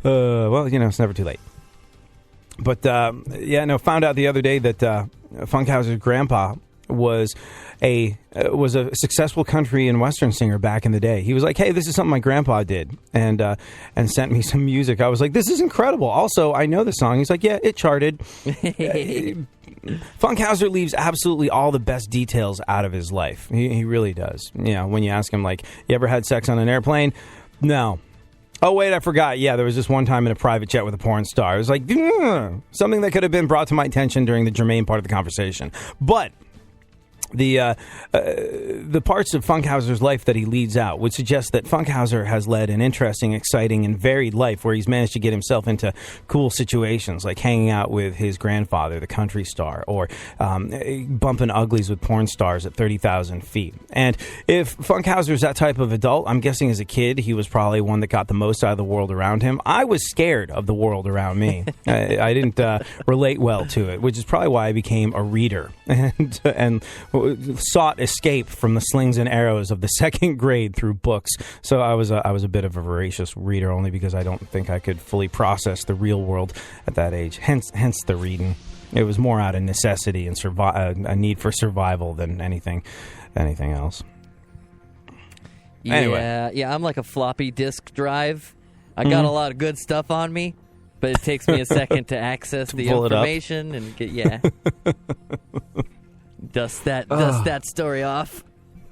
Well, it's never too late. But, found out the other day that Funkhauser's grandpa was a successful country and western singer back in the day. He was like, hey, this is something my grandpa did, and sent me some music. I was like, this is incredible. Also, I know the song. He's like, yeah, it charted. Funkhauser leaves absolutely all the best details out of his life. He really does. When you ask him, like, you ever had sex on an airplane? No. Oh, wait, I forgot. Yeah, there was this one time in a private jet with a porn star. It was like, something that could have been brought to my attention during the germane part of the conversation. But the parts of Funkhauser's life that he leads out would suggest that Funkhauser has led an interesting, exciting, and varied life where he's managed to get himself into cool situations, like hanging out with his grandfather, the country star, or bumping uglies with porn stars at 30,000 feet. And if Funkhauser's that type of adult, I'm guessing as a kid, he was probably one that got the most out of the world around him. I was scared of the world around me. I didn't relate well to it, which is probably why I became a reader and sought escape from the slings and arrows of the second grade through books. So I was a bit of a voracious reader, only because I don't think I could fully process the real world at that age. Hence the reading. It was more out of necessity and a need for survival than anything else. Anyway. Yeah, I'm like a floppy disk drive. I got a lot of good stuff on me, but it takes me a second to access the information and get Dust that story off.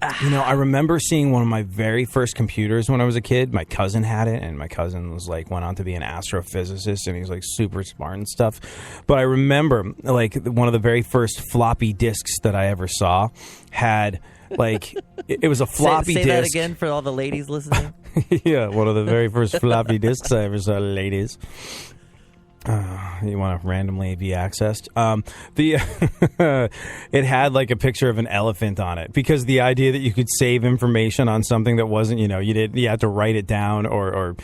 I remember seeing one of my very first computers when I was a kid. My cousin had it, and my cousin was went on to be an astrophysicist, and he was super smart and stuff. But I remember one of the very first floppy disks that I ever saw had it was a floppy disk. Say that again for all the ladies listening. Yeah, one of the very first floppy disks I ever saw, ladies. You want to randomly be accessed. It had a picture of an elephant on it, because the idea that you could save information on something that wasn't, you had to write it down or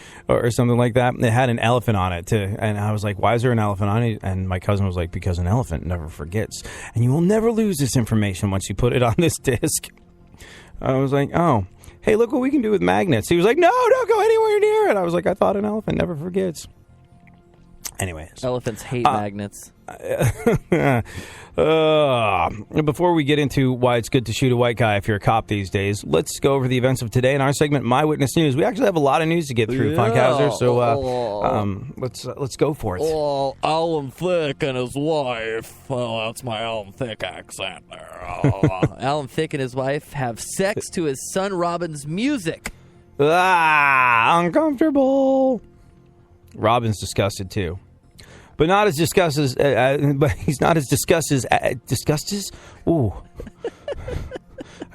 something like that. It had an elephant on it too, and I was like, why is there an elephant on it? And my cousin was like, because an elephant never forgets, and you will never lose this information once you put it on this disc. I was like, oh, hey, look what we can do with magnets. He was like, no, don't go anywhere near it. I was like, I thought an elephant never forgets. Anyways. Elephants hate magnets. Before we get into why it's good to shoot a white guy if you're a cop these days, let's go over the events of today in our segment, My Witness News. We actually have a lot of news to get through, Funkhauser, so let's go for it. Alan Thicke and his wife. Oh, that's my Alan Thicke accent there. Alan Thicke and his wife have sex to his son Robin's music. Uncomfortable. Robin's disgusted too, but not as disgusted as. But he's not as disgusted as. Ooh,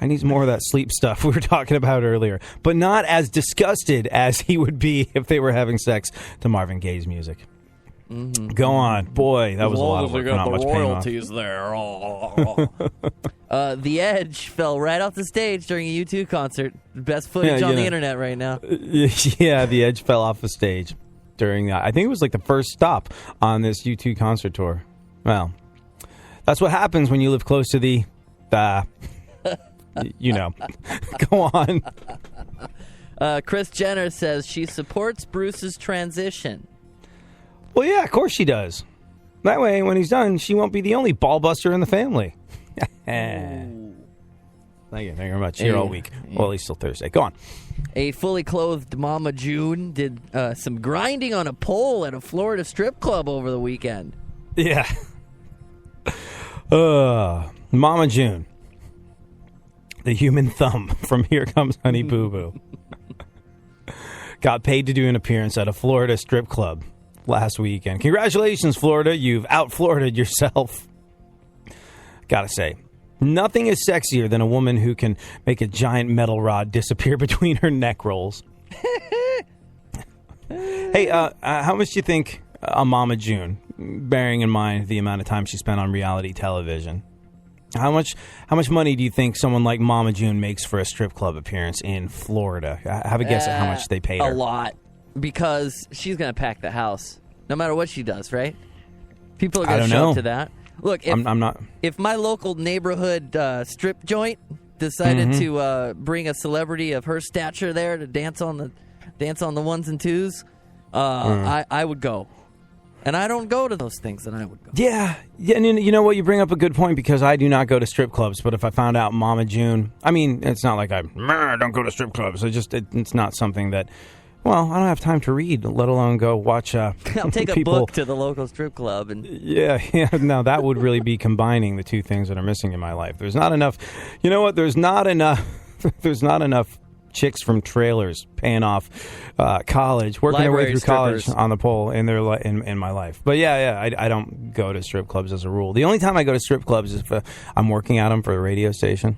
I need more of that sleep stuff we were talking about earlier. But not as disgusted as he would be if they were having sex to Marvin Gaye's music. Mm-hmm. Go on, boy. That was a lot of work. Not much royalties there. The Edge fell right off the stage during a U2 concert. Best footage on the internet right now. Yeah, The Edge fell off the stage during I think it was the first stop on this U2 concert tour. Well, that's what happens when you live close to the Go on. Kris Jenner says she supports Bruce's transition. Well, yeah, of course she does. That way, when he's done, she won't be the only ball buster in the family. Thank you very much. Here all week. Well, at least till Thursday. Go on. A fully clothed Mama June did some grinding on a pole at a Florida strip club over the weekend. Yeah. Mama June. The human thumb from Here Comes Honey Boo Boo. Got paid to do an appearance at a Florida strip club last weekend. Congratulations, Florida. You've out-Florida'd yourself. Gotta say. Nothing is sexier than a woman who can make a giant metal rod disappear between her neck rolls. Hey, how much do you think a Mama June, bearing in mind the amount of time she spent on reality television, how much money do you think someone like Mama June makes for a strip club appearance in Florida? Have a guess at how much they paid her. A lot, because she's going to pack the house, no matter what she does, right? People are going to show up to that. Look, if my local neighborhood strip joint decided to bring a celebrity of her stature there to dance on the ones and twos, I would go. And I don't go to those things, and I would go. Yeah, and you know what? You bring up a good point, because I do not go to strip clubs. But if I found out Mama June, I mean, it's not like I don't go to strip clubs. It's not something that, well, I don't have time to read, let alone go watch. I'll take a book to the local strip club. Yeah, no, that would really be combining the two things that are missing in my life. There's not enough. You know what? There's not enough chicks from trailers paying off college, working their way through college on the pole in their in my life. But I don't go to strip clubs as a rule. The only time I go to strip clubs is if I'm working at them for a radio station.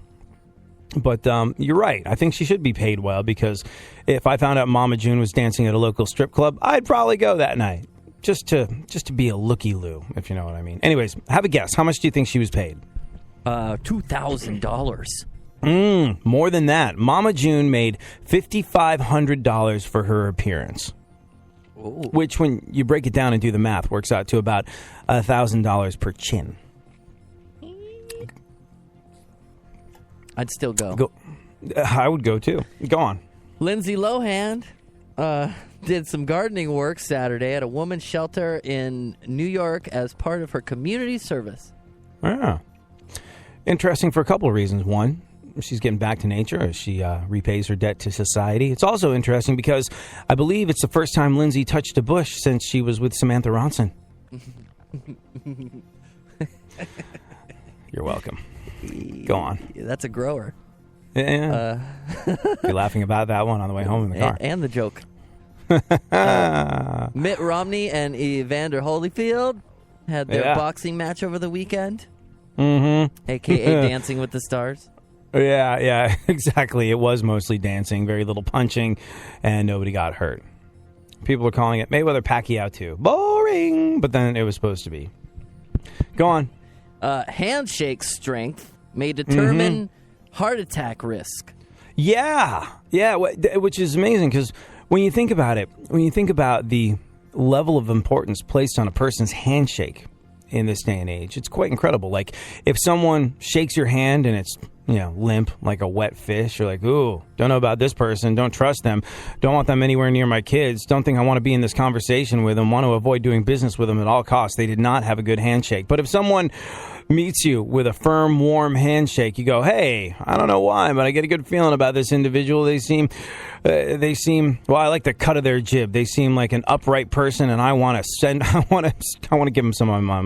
But you're right. I think she should be paid well, because if I found out Mama June was dancing at a local strip club, I'd probably go that night just to be a looky-loo, if you know what I mean. Anyways, have a guess. How much do you think she was paid? $2,000. More than that. Mama June made $5,500 for her appearance. Ooh. Which, when you break it down and do the math, works out to about $1,000 per chin. I'd still go. I would go too. Go on. Lindsay Lohan did some gardening work Saturday at a women's shelter in New York as part of her community service. Yeah. Interesting for a couple of reasons. One, she's getting back to nature as she repays her debt to society. It's also interesting because I believe it's the first time Lindsay touched a bush since she was with Samantha Ronson. You're welcome. Go on. That's a grower. Yeah. Be laughing about that one on the way home in the car. And the joke. Mitt Romney and Evander Holyfield had their boxing match over the weekend. Mm-hmm. A.K.A. Dancing with the Stars. Yeah, exactly. It was mostly dancing, very little punching, and nobody got hurt. People are calling it Mayweather-Pacquiao 2. Boring! But then it was supposed to be. Go on. Handshake strength may determine heart attack risk. Yeah, which is amazing because when you think about it, when you think about the level of importance placed on a person's handshake in this day and age, it's quite incredible. Like, if someone shakes your hand and it's, limp like a wet fish, you're like, ooh, don't know about this person, don't trust them, don't want them anywhere near my kids, don't think I want to be in this conversation with them, want to avoid doing business with them at all costs. They did not have a good handshake. But if someone meets you with a firm, warm handshake, you go, hey, I don't know why, but I get a good feeling about this individual. They seem, well, I like the cut of their jib. They seem like an upright person, and I want to give them some of my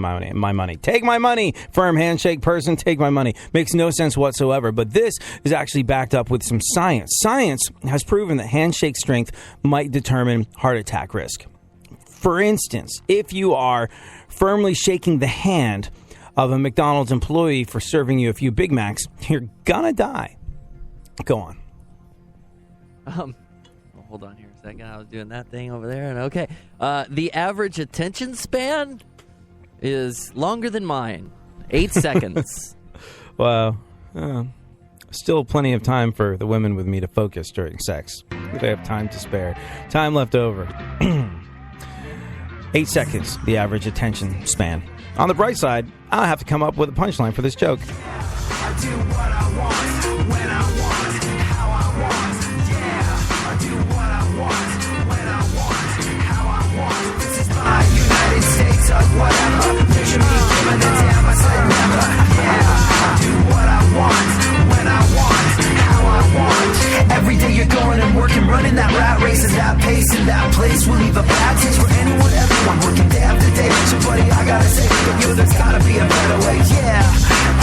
money. Take my money, firm handshake person, take my money. Makes no sense whatsoever, but this is actually backed up with some science. Science has proven that handshake strength might determine heart attack risk. For instance, if you are firmly shaking the hand of a McDonald's employee for serving you a few Big Macs, you're gonna die. Go on. Hold on here a second. I was doing that thing over there, and okay. The average attention span is longer than mine. 8 seconds. Wow. Still plenty of time for the women with me to focus during sex. They have time to spare. Time left over. 8 seconds, the average attention span. On the bright side, I don't have to come up with a punchline for this joke. I do what I want, when I want, how I want, yeah. I do what I want, when I want, how I want. This is my United States of whatever. Picture me giving a damn, I said never, yeah. I do what I want, when I want, how I want. Every day you're going and working, running that rat race at that pace in that place will leave a bad taste for anyone, everyone working day after day. So buddy, I gotta say, there's gotta be a better way, yeah.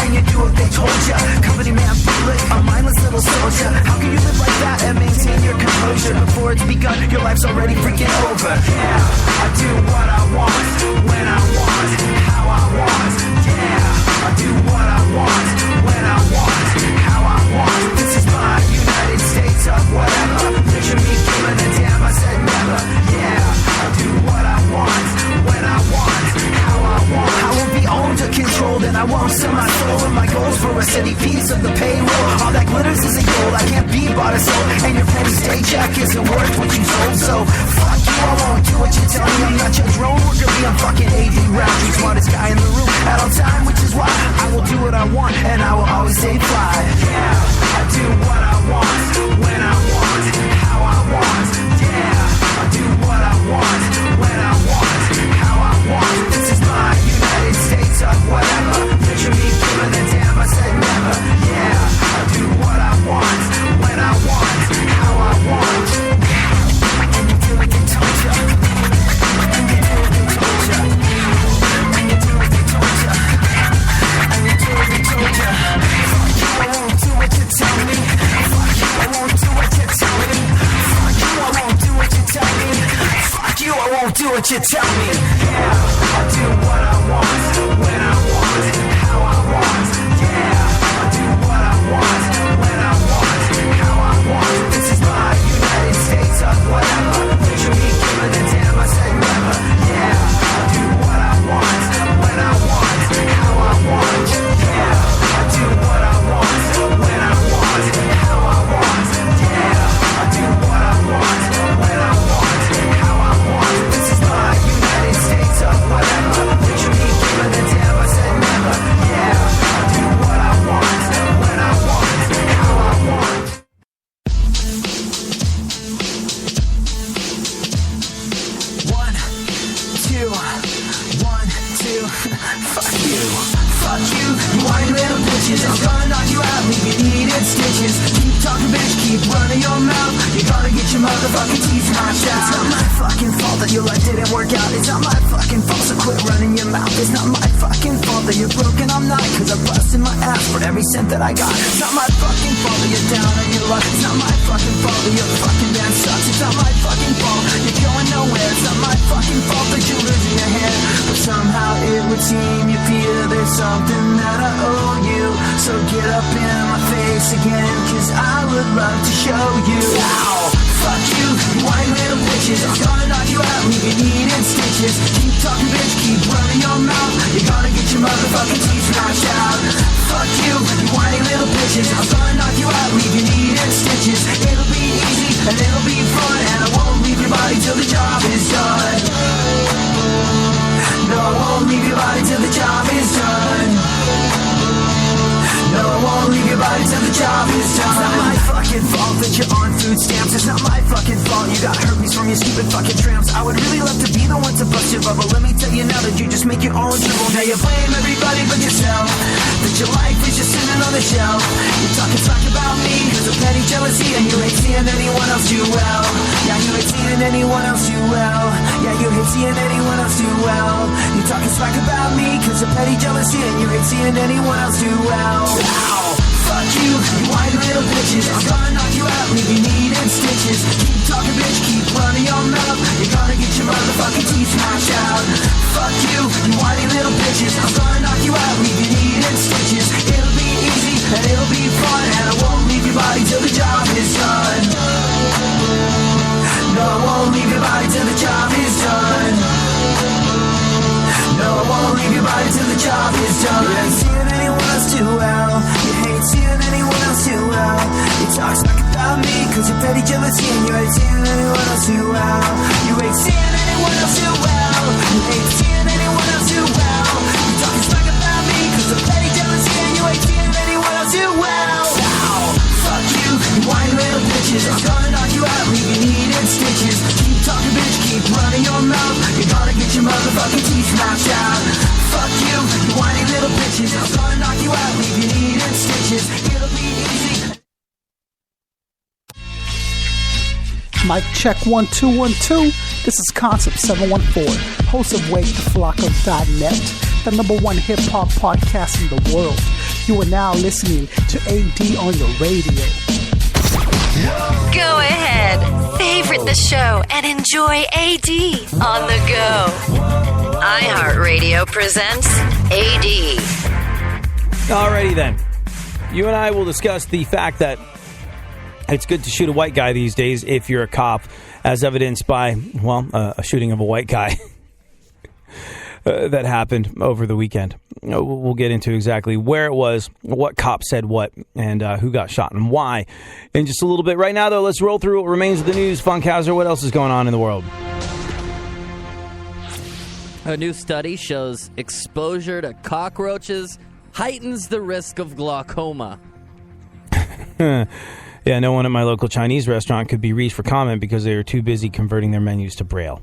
And you do what they told ya. Company man, bullet, a mindless little soldier. How can you live like that and maintain your composure? Before it's begun, your life's already freaking over, yeah. I do what I want, when I want, how I want, yeah. I do what I want, when I want, how I want. This is my United States of whatever. Picture me giving a damn, I said never, yeah. I do what I want, when I want, how I want. I won't be owned or controlled, and I won't sell my soul and my goals for a steady piece of the payroll. All that glitters isn't gold, I can't be bought or sold, and your penny paycheck isn't worth what you sold. So fuck you, I won't do what you tell me. I'm not your drone worker, being fucking won't do what you tell me. Yeah, I'll do what I want, when I want, how I want. Yeah, I'll do what I want, when I want, how I want. This is my United States of whatever. Picture me giving a damn, I said never. Yeah, I'll do what I want, when I want, how I want. Yeah, I'll do what I want, when I want, how I want. Yeah, I'll do what I want, when I want, how I want. This is my United States of whatever. Picture me giving a damn, I said never. Yeah, I'll do what I want, when I want, how I want. One, two, fuck you. Fuck you, you whiny little bitches. I'm gonna knock you out, leave you needed stitches. Keep talking, bitch, keep running your mouth. You're gonna get your motherfucking teeth knocked out. It's not my fucking fault that your life didn't work out. It's not my fucking fault, so quit running your mouth. It's not my fucking fault that you're broken, I'm not. Cause I busted my ass for every cent that I got. It's not my fucking fault that you're down on your luck. It's not my fucking fault that your fucking band sucks. It's not my fucking fault you're going nowhere. It's not my fucking fault that you're losing your hair. But somehow it would seem you feel there's something that I owe you. So get up in my face again, cause I would love to show you. Ow! Fuck you, you whiny little bitches. I'm gonna knock you out, leave you needing stitches. Keep talking, bitch, keep running your mouth. You're gonna get your motherfucking teeth knocked out. Fuck you, you whiny little bitches. I'm gonna knock you out, leave you needing stitches. It'll be easy and it'll be fun, and I won't leave your body till the job is done. No, I won't leave your body till the job is done. No, I won't leave your body till the job is done. It's not my fucking fault that you're on food stamps. It's not my fucking fault you got herpes from your stupid fucking tramps. I would really love to be the one to bust your bubble. Let me tell you now that you just make your own trouble. Now you blame everybody but yourself, that your life is just sitting on the shelf. You're talking smack about me cause of petty jealousy, and you hate seeing anyone else do well. Yeah, you hate seeing anyone else do well. Yeah, you hate seeing anyone else do well. You're talking smack about me cause of petty jealousy, and you hate seeing anyone else do well. Ow! Fuck you, you whiny little bitches. I'm gonna knock you out, leave you needing stitches. Keep talking, bitch, keep running your mouth. You're gonna get your motherfucking teeth knocked out. Fuck you, you whiny little bitches. I'm gonna knock you out, leave you needing stitches. It'll be easy and it'll be fun, and I won't leave your body till the job is done. No, I won't leave your body till the job is done. No, I won't leave your body till the job is done. You hate seeing anyone else do well. You hate seeing anyone else do well. You talk smack about me cause you're petty jealousy, and you hate seeing anyone else do well. You hate seeing anyone else do well. You hate seeing anyone else do well. You talking smack about me cause of petty jealousy, and you hate seeing anyone else do well. Ow! Fuck you, you whiny little bitches. I'm gonna knock you out, leave you needing stitches. Keep talking, bitch, keep running your mouth. You're gonna get your motherfucking teeth knocked out. Fuck you, you whiny little bitches. I'm gonna knock you out, leave you needing stitches. It'll be easy. Mic check 1 2 1 2. This is Concept 714, host of WakeTheFlocko.net, the #1 hip hop podcast in the world. You are now listening to AD on your radio. Go ahead, favorite the show, and enjoy AD on the go. iHeartRadio presents AD. Alrighty then. You and I will discuss the fact that it's good to shoot a white guy these days if you're a cop, as evidenced by, well, a shooting of a white guy that happened over the weekend. We'll get into exactly where it was, what cop said what, and who got shot and why in just a little bit. Right now, though, let's roll through what remains of the news. Funkhauser, what else is going on in the world? A new study shows exposure to cockroaches heightens the risk of glaucoma. Yeah, no one at my local Chinese restaurant could be reached for comment because they were too busy converting their menus to Braille.